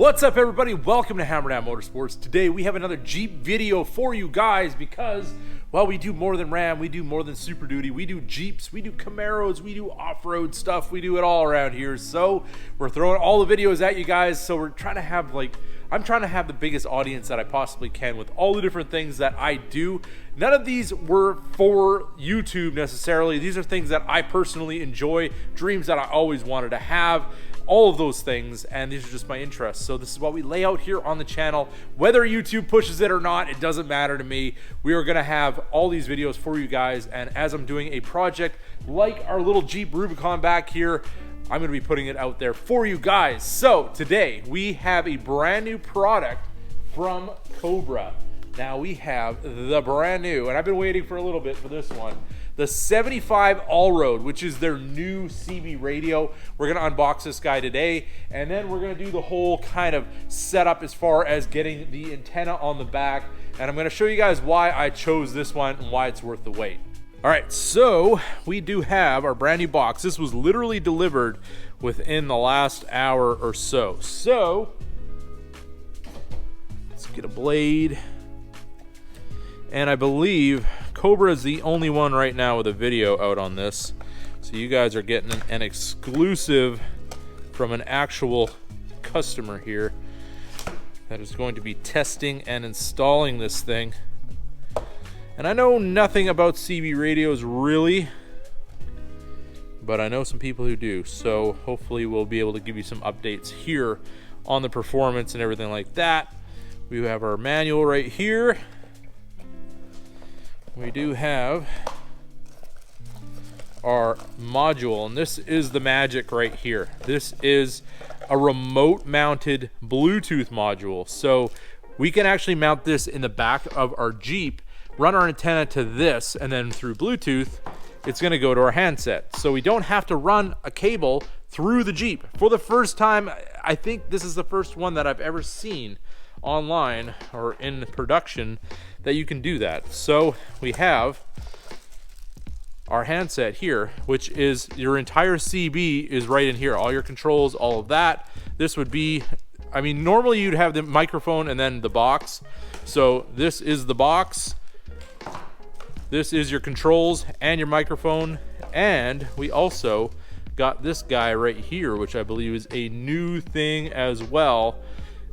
What's up, everybody? Welcome to Hammerdown Motorsports. Today we have another Jeep video for you guys because, well, we do more than Ram, we do more than Super Duty, we do Jeeps, we do Camaros, we do off-road stuff, we do it all around here. So we're throwing all the videos at you guys. So we're trying to have I'm trying to have the biggest audience that I possibly can with all the different things that I do. None of these were for YouTube necessarily. These are things that I personally enjoy, dreams that I always wanted to have, all of those things, and these are just my interests. So this is what we lay out here on the channel. Whether YouTube pushes it or not, it doesn't matter to me. We are gonna have all these videos for you guys, and as I'm doing a project like our little Jeep Rubicon back here, I'm gonna be putting it out there for you guys. So today we have a brand new product from Cobra. Now we have the brand new, and I've been waiting for a little bit for this one, the 75 All-Road, which is their new CB radio. We're gonna unbox this guy today, and then we're gonna do the whole kind of setup as far as getting the antenna on the back, and I'm gonna show you guys why I chose this one and why it's worth the wait. All right, so we do have our brand new box. This was literally delivered within the last hour or so. So let's get a blade. And I believe Cobra is the only one right now with a video out on this. So you guys are getting an exclusive from an actual customer here that is going to be testing and installing this thing. And I know nothing about CB radios really, but I know some people who do. So hopefully we'll be able to give you some updates here on the performance and everything like that. We have our manual right here. We do have our module, and this is the magic right here. This is a remote mounted Bluetooth module. So we can actually mount this in the back of our Jeep, run our antenna to this, and then through Bluetooth, it's gonna go to our handset. So we don't have to run a cable through the Jeep. For the first time, I think this is the first one that I've ever seen online or in production that you can do that. So we have our handset here, which is your entire CB is right in here. All your controls, all of that. This would be, I mean, normally you'd have the microphone and then the box. So this is the box. This is your controls and your microphone. And we also got this guy right here, which I believe is a new thing as well.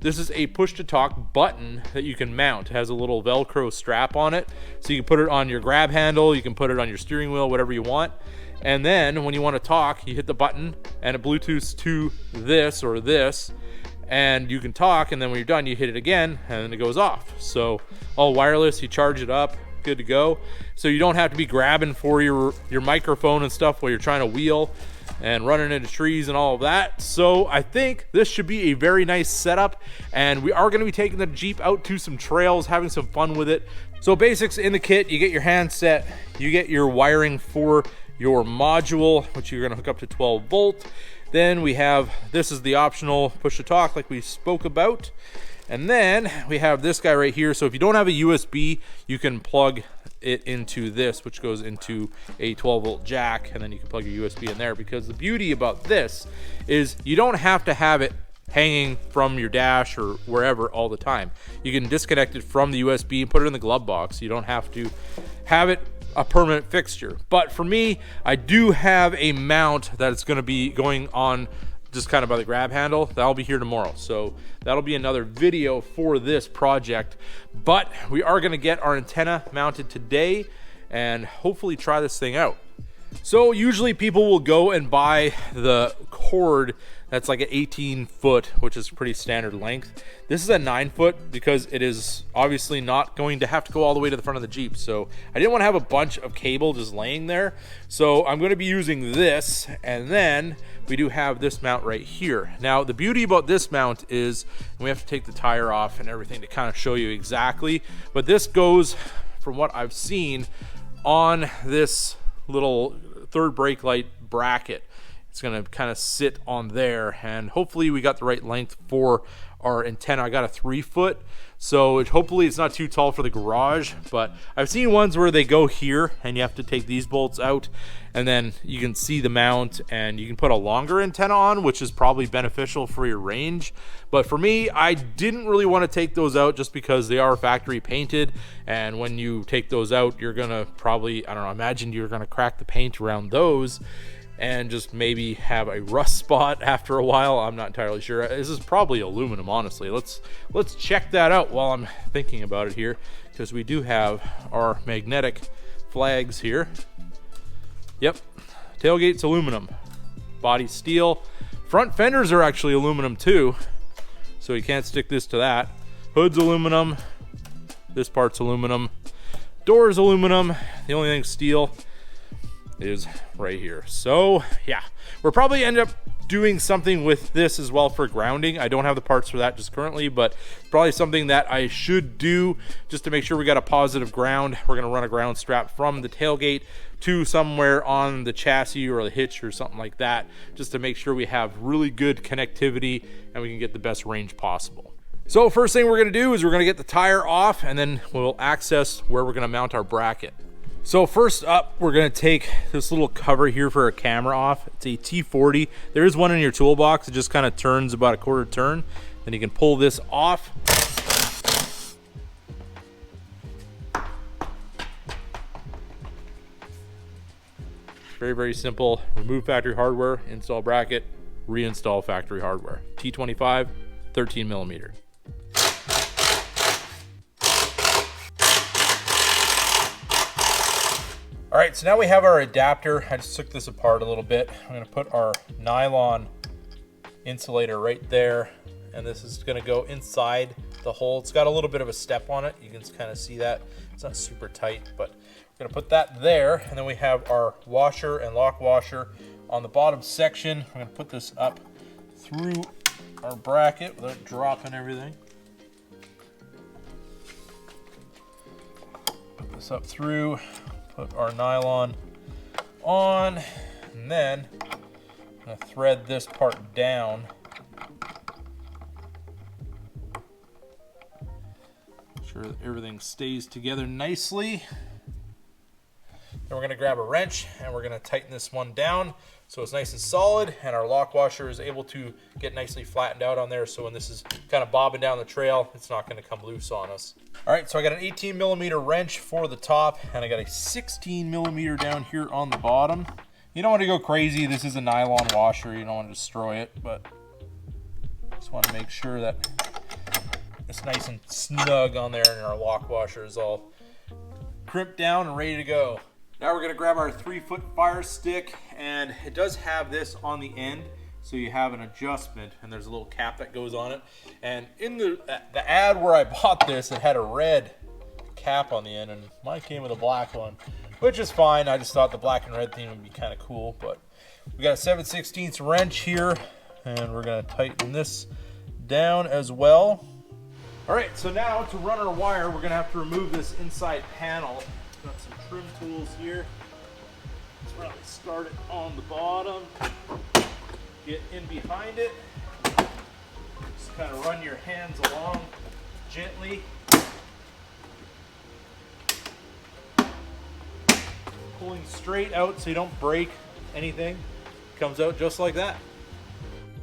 This is a push-to-talk button that you can mount. It has a little Velcro strap on it, so you can put it on your grab handle, you can put it on your steering wheel, whatever you want. And then when you want to talk, you hit the button and it Bluetooths to this or this, and you can talk, and then when you're done, you hit it again, and then it goes off. So all wireless, you charge it up, good to go. So you don't have to be grabbing for your microphone and stuff while you're trying to wheel and running into trees and all of that. So I think this should be a very nice setup, and we are going to be taking the Jeep out to some trails, having some fun with it. So basics in the kit: you get your handset, you get your wiring for your module, which you're going to hook up to 12 volt. Then we have, this is the optional push to talk like we spoke about. And then we have this guy right here. So if you don't have a USB, you can plug it into this, which goes into a 12 volt jack, and then you can plug your USB in there. Because the beauty about this is you don't have to have it hanging from your dash or wherever all the time. You can disconnect it from the USB and put it in the glove box. You don't have to have it a permanent fixture. But for me, I do have a mount that it's going to be going on just kind of by the grab handle. That'll be here tomorrow, so that'll be another video for this project. But we are going to get our antenna mounted today and hopefully try this thing out. So usually people will go and buy the cord that's like an 18 foot, which is pretty standard length. This is a 9 foot because it is obviously not going to have to go all the way to the front of the Jeep. So I didn't want to have a bunch of cable just laying there. So I'm going to be using this, and then we do have this mount right here. Now the beauty about this mount is, and we have to take the tire off and everything to kind of show you exactly, but this goes, from what I've seen, on this little third brake light bracket. It's gonna kind of sit on there, and hopefully we got the right length for our antenna. I got a 3-foot, so hopefully it's not too tall for the garage, but I've seen ones where they go here and you have to take these bolts out, and then you can see the mount and you can put a longer antenna on, which is probably beneficial for your range. But for me, I didn't really want to take those out just because they are factory painted, and when you take those out, you're gonna probably, I don't know, imagine you're gonna crack the paint around those and just maybe have a rust spot after a while. I'm not entirely sure. This is probably aluminum, honestly. Let's check that out while I'm thinking about it here, because we do have our magnetic flags here. Yep, tailgate's aluminum, body steel. Front fenders are actually aluminum too, so you can't stick this to that. Hood's aluminum, this part's aluminum, door's aluminum. The only thing steel is right here. So yeah, we'll probably end up doing something with this as well for grounding. I don't have the parts for that just currently, but probably something that I should do just to make sure we got a positive ground. We're gonna run a ground strap from the tailgate to somewhere on the chassis or the hitch or something like that, just to make sure we have really good connectivity and we can get the best range possible. So first thing we're gonna do is we're gonna get the tire off, and then we'll access where we're gonna mount our bracket. So first up, we're gonna take this little cover here for a camera off. It's a T40. There is one in your toolbox. It just kind of turns about a quarter turn. Then you can pull this off. Very, very simple. Remove factory hardware, install bracket, reinstall factory hardware. T25, 13 millimeter. All right, so now we have our adapter. I just took this apart a little bit. I'm gonna put our nylon insulator right there, and this is gonna go inside the hole. It's got a little bit of a step on it. You can kind of see that. It's not super tight, but we're gonna put that there, and then we have our washer and lock washer on the bottom section. I'm gonna put this up through our bracket without dropping everything. Put this up through. Put our nylon on, and then I'm gonna thread this part down. Make sure that everything stays together nicely. Then we're gonna grab a wrench and we're gonna tighten this one down so it's nice and solid, and our lock washer is able to get nicely flattened out on there, so when this is kind of bobbing down the trail, it's not gonna come loose on us. All right, so I got an 18 millimeter wrench for the top, and I got a 16 millimeter down here on the bottom. You don't want to go crazy. This is a nylon washer. You don't want to destroy it, but just want to make sure that it's nice and snug on there, and our lock washer is all crimped down and ready to go. Now we're gonna grab our 3-foot fire stick, and it does have this on the end, so you have an adjustment, and there's a little cap that goes on it. And in the ad where I bought this, it had a red cap on the end, and mine came with a black one, which is fine. I just thought the black and red theme would be kind of cool. But we got a 7/16 wrench here, and we're gonna tighten this down as well. All right, so now to run our wire, we're gonna have to remove this inside panel. Got some trim tools here. Let's probably start it on the bottom. Get in behind it. Just kind of run your hands along gently. Pulling straight out so you don't break anything. Comes out just like that.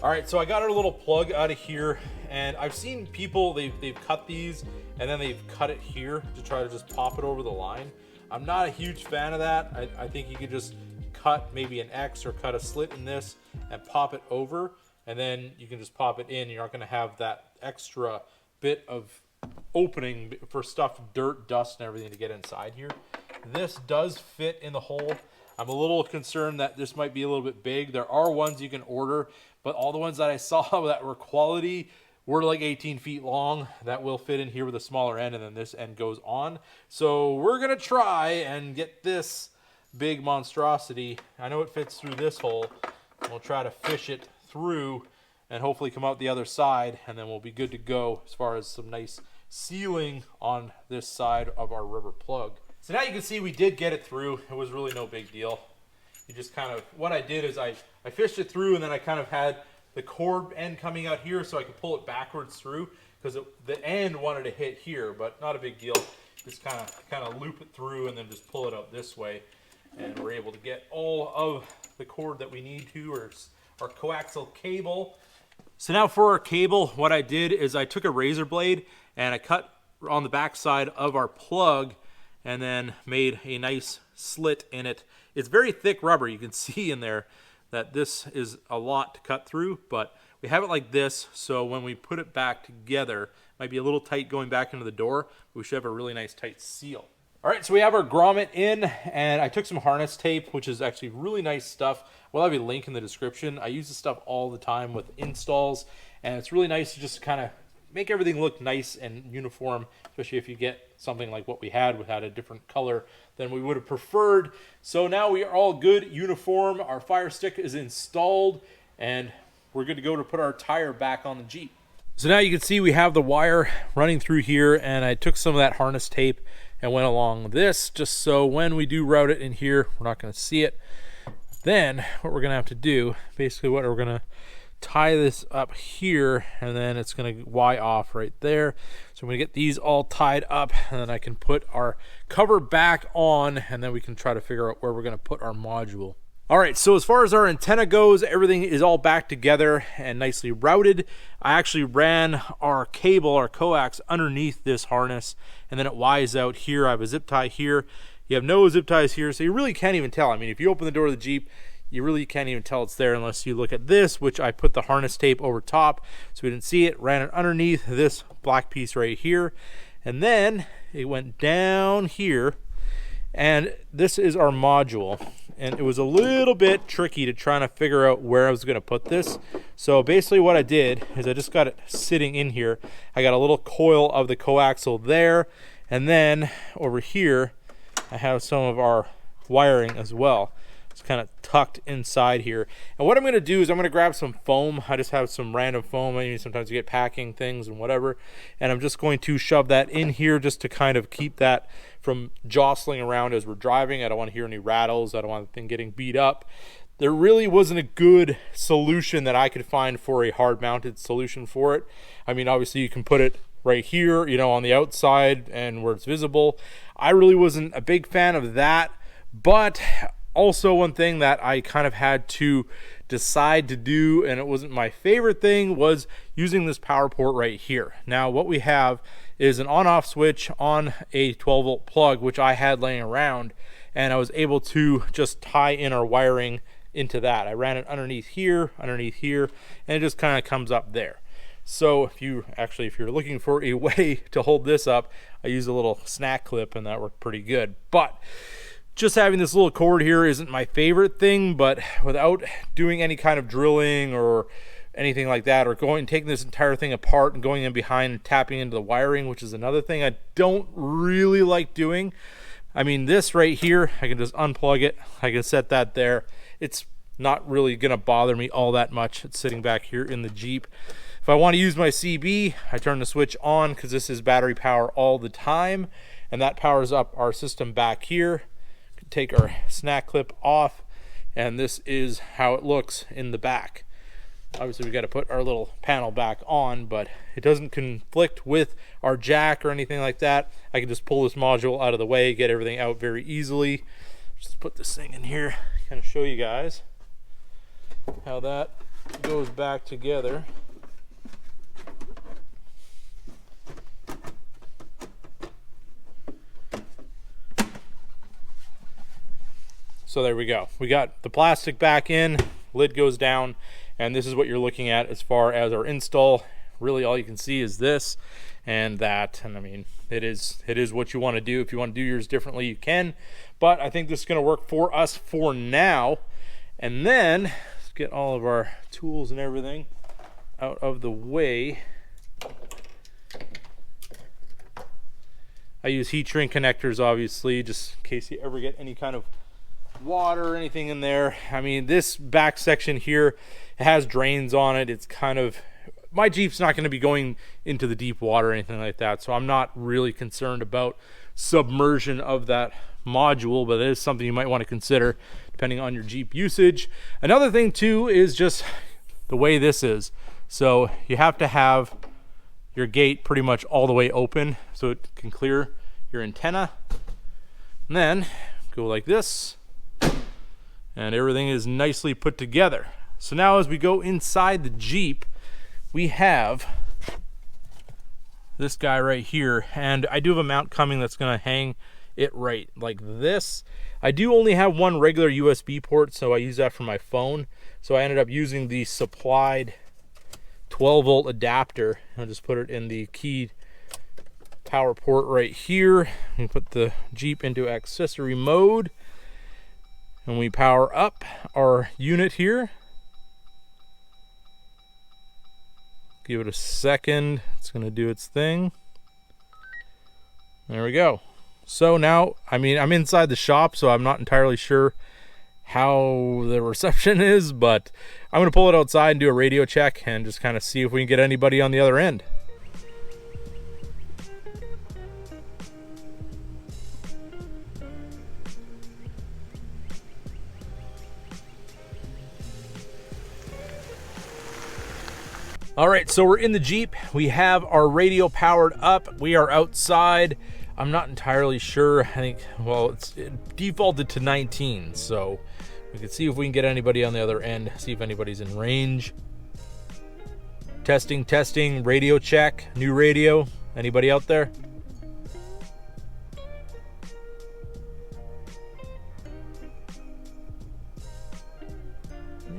All right, so I got a little plug out of here, and I've seen people, they've cut these and then they've cut it here to try to just pop it over the line. I'm not a huge fan of that. I think you could just cut maybe an X or cut a slit in this and pop it over, and then you can just pop it in. You're not gonna have that extra bit of opening for stuff, dirt, dust, and everything to get inside here. This does fit in the hole. I'm a little concerned that this might be a little bit big. There are ones you can order, but all the ones that I saw that were quality were like 18 feet long. That will fit in here with a smaller end, and then this end goes on. So we're gonna try and get this big monstrosity. I know it fits through this hole. We'll try to fish it through and hopefully come out the other side, and then we'll be good to go as far as some nice sealing on this side of our rubber plug. So now you can see we did get it through. It was really no big deal. you just kind of, what I did is I fished it through, and then I kind of had the cord end coming out here so I could pull it backwards through, because the end wanted to hit here, but not a big deal. Just kind of loop it through and then just pull it out this way, and we're able to get all of the cord that we need to, or our coaxial cable. So now for our cable, what I did is I took a razor blade and I cut on the back side of our plug and then made a nice slit in it. It's very thick rubber. You can see in there that this is a lot to cut through, but we have it like this, so when we put it back together, it might be a little tight going back into the door, but we should have a really nice tight seal. All right, so we have our grommet in, and I took some harness tape, which is actually really nice stuff. We'll have a link in the description. I use this stuff all the time with installs, and it's really nice to just kind of make everything look nice and uniform, especially if you get something like what we had a different color than we would have preferred. So now we are all good, uniform. Our fire stick is installed, and we're good to go to put our tire back on the Jeep. So now you can see we have the wire running through here, and I took some of that harness tape and went along this, just so when we do route it in here, we're not going to see it. Then what we're going to have to do, basically what we're going to tie this up here, and then it's going to Y off right there. So I'm going to get these all tied up, and then I can put our cover back on, and then we can try to figure out where we're going to put our module. All right, so as far as our antenna goes, everything is all back together and nicely routed. I actually ran our cable, our coax, underneath this harness, and then it Ys out here. I have a zip tie here. You have no zip ties here, so you really can't even tell. I mean, if you open the door of the Jeep, you really can't even tell it's there unless you look at this, which I put the harness tape over top so we didn't see it. Ran it underneath this black piece right here, and then it went down here, and this is our module. And it was a little bit tricky to try to figure out where I was going to put this. So basically what I did is I just got it sitting in here. I got a little coil of the coaxial there, and then over here I have some of our wiring as well. It's kind of tucked inside here. And what I'm going to do is I'm going to grab some foam. I just have some random foam. I mean, sometimes you get packing things and whatever. And I'm just going to shove that in here just to kind of keep that from jostling around as we're driving. I don't want to hear any rattles. I don't want the thing getting beat up. There really wasn't a good solution that I could find for a hard mounted solution for it. I mean, obviously you can put it right here, you know, on the outside and where it's visible. I really wasn't a big fan of that, but also one thing that I kind of had to decide to do, and it wasn't my favorite thing, was using this power port right here. Now what we have is an on-off switch on a 12-volt plug, which I had laying around, and I was able to just tie in our wiring into that. I ran it underneath here, and it just kind of comes up there. So if you're looking for a way to hold this up, I used a little snack clip, and that worked pretty good. But just having this little cord here isn't my favorite thing, but without doing any kind of drilling or anything like that, or taking this entire thing apart and going in behind and tapping into the wiring, which is another thing I don't really like doing. I mean, this right here, I can just unplug it. I can set that there. It's not really gonna bother me all that much. It's sitting back here in the Jeep. If I want to use my CB, I turn the switch on because this is battery power all the time, and that powers up our system back here. Take our snack clip off, and this is how it looks in the back. Obviously we got to put our little panel back on, but it doesn't conflict with our jack or anything like that. I can just pull this module out of the way, get everything out very easily. Just put this thing in here, kind of show you guys how that goes back together. So there we go. We got the plastic back in, lid goes down, and this is what you're looking at as far as our install. Really all you can see is this and that, and I mean, it is what you want to do. If you want to do yours differently, you can, but I think this is going to work for us for now. And then let's get all of our tools and everything out of the way. I use heat shrink connectors, obviously, just in case you ever get any kind of water or anything in there. I mean, this back section here, it has drains on it. It's kind of, my Jeep's not going to be going into the deep water or anything like that, so I'm not really concerned about submersion of that module, but it is something you might want to consider depending on your Jeep usage. Another thing too is just the way this is. So you have to have your gate pretty much all the way open so it can clear your antenna. And then go like this, and everything is nicely put together. So now as we go inside the Jeep, we have this guy right here, and I do have a mount coming that's going to hang it right like this. I do only have one regular USB port, so I use that for my phone. So I ended up using the supplied 12-volt adapter. I'll just put it in the key power port right here and put the Jeep into accessory mode, and we power up our unit here. Give it a second, it's going to do its thing. There we go. So now, I mean, I'm inside the shop, so I'm not entirely sure how the reception is, but I'm going to pull it outside and do a radio check and just kind of see if we can get anybody on the other end. All right, so we're in the Jeep. We have our radio powered up. We are outside. I'm not entirely sure. I think, well, it defaulted to 19, so we can see if we can get anybody on the other end, see if anybody's in range. Testing, testing, radio check, new radio. Anybody out there?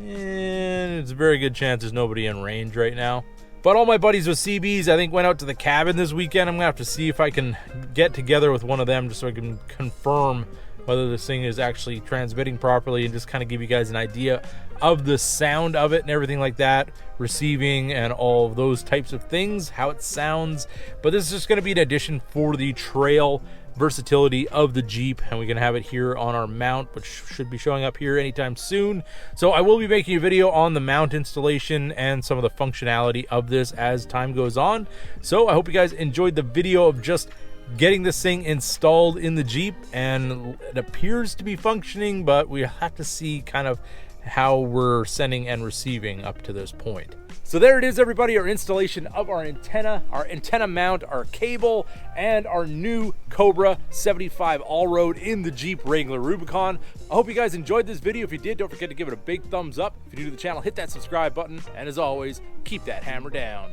And it's a very good chance there's nobody in range right now. But all my buddies with CBs, I think, went out to the cabin this weekend. I'm gonna have to see if I can get together with one of them just so I can confirm whether this thing is actually transmitting properly and just kind of give you guys an idea of the sound of it and everything like that, receiving and all of those types of things, how it sounds. But this is just gonna be an addition for the trail versatility of the Jeep, and we can have it here on our mount, which should be showing up here anytime soon. So I will be making a video on the mount installation and some of the functionality of this as time goes on. So I hope you guys enjoyed the video of just getting this thing installed in the Jeep, and it appears to be functioning, but we have to see kind of how we're sending and receiving up to this point. So there it is, everybody, our installation of our antenna mount, our cable, and our new Cobra 75 all-road in the Jeep Wrangler Rubicon. I hope you guys enjoyed this video. If you did, don't forget to give it a big thumbs up. If you're new to the channel, hit that subscribe button, and as always, keep that hammer down.